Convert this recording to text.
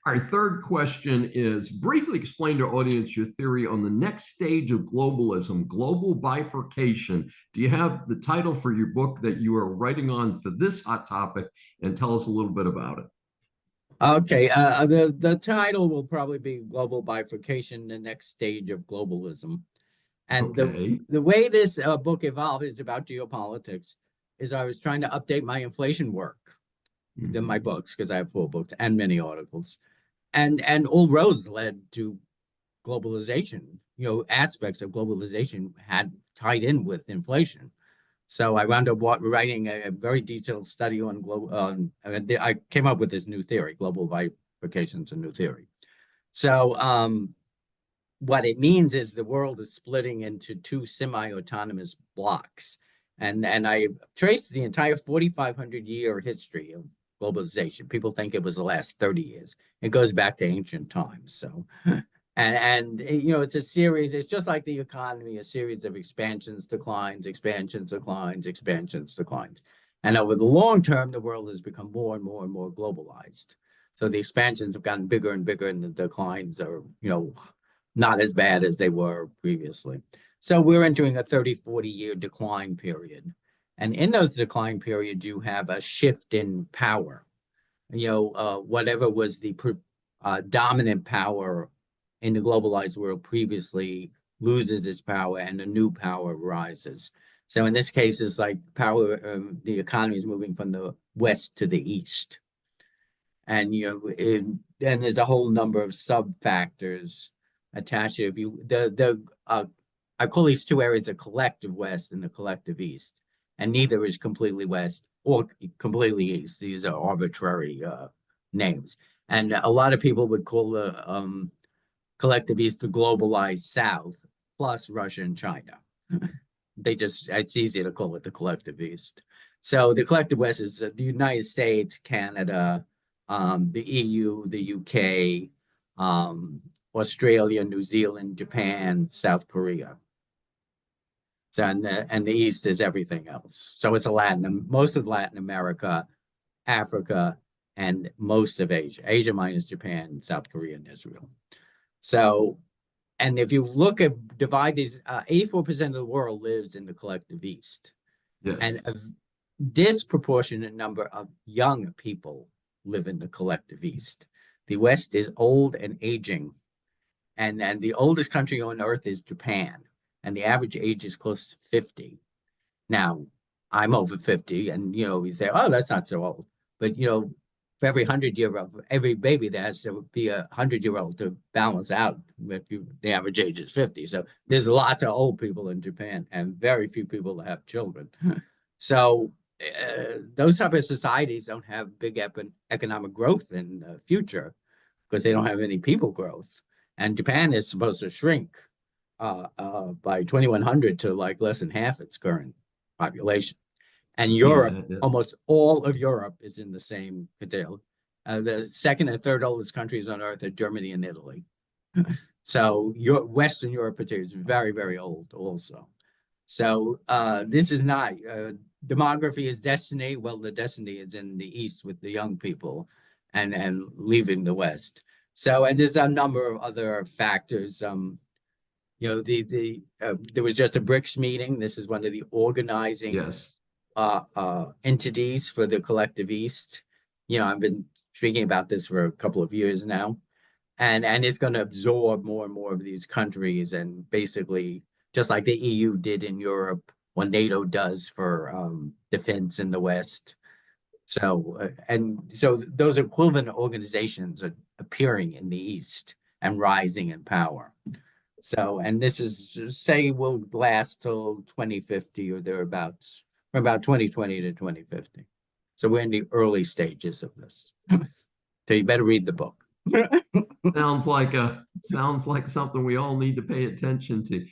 Our third question is briefly explain to our audience your theory on the next stage of globalism, global bifurcation. Do you have the title for your book that you are writing on for this hot topic? And tell us a little bit about it. Okay, the title will probably be Global Bifurcation, the next stage of globalism. And Okay. the way this book evolved is about geopolitics, is I was trying to update my inflation work in my books, because I have 4 books and many articles. And all roads led to globalization. Aspects of globalization had tied in with inflation. So I wound up writing a very detailed study on global. I came up with this new theory: global bifurcation is a new theory. So what it means is the world is splitting into 2 semi-autonomous blocks, and I traced the entire 4,500-year history of globalization. People think it was the last 30 years. It goes back to ancient times. So and it's a series. It's just like the economy, a series of expansions, declines, expansions, declines, expansions, declines. And over the long term, the world has become more and more and more globalized. So the expansions have gotten bigger and bigger, and the declines are, not as bad as they were previously. So we're entering a 30, 40-year decline period. And in those decline periods, you have a shift in power. Whatever was the dominant power in the globalized world previously loses its power, and a new power rises. So in this case, it's like power, the economy is moving from the west to the east. And, then there's a whole number of sub-factors attached to it. I call these 2 areas the collective west and the collective east. And neither is completely west or completely east. These are arbitrary names. And a lot of people would call the collective east the globalized south, plus Russia and China. It's easy to call it the collective east. So the collective west is the United States, Canada, the EU, the UK, Australia, New Zealand, Japan, South Korea. So and the east is everything else. So it's most of Latin America, Africa, and most of Asia. Asia minus Japan, South Korea, and Israel. So, and if you divide these, 84% of the world lives in the collective East. Yes. And a disproportionate number of young people live in the collective East. The West is old and aging. And the oldest country on earth is Japan. And the average age is close to 50. Now, I'm over 50, and, we say, oh, that's not so old. But, for every 100-year-old, every baby, there has to be a 100-year-old to balance out if the average age is 50. So there's lots of old people in Japan and very few people that have children. So those type of societies don't have big economic growth in the future because they don't have any people growth. And Japan is supposed to shrink by 2100 to like less than half its current population. And Europe, almost all of Europe is in the same detail. The second and third oldest countries on earth are Germany and Italy. So Western Europe is very, very old also. So this is not, demography is destiny. Well, the destiny is in the East with the young people and leaving the West. So, and there's a number of other factors. There was just a BRICS meeting. This is one of the organizing entities for the collective East. I've been speaking about this for a couple of years now, and it's going to absorb more and more of these countries, and basically just like the EU did in Europe, what NATO does for defense in the West. So so those equivalent organizations are appearing in the East and rising in power. So, and this is say will last till 2050 or thereabouts. From about 2020 to 2050. So we're in the early stages of this. So you better read the book. Sounds like something we all need to pay attention to.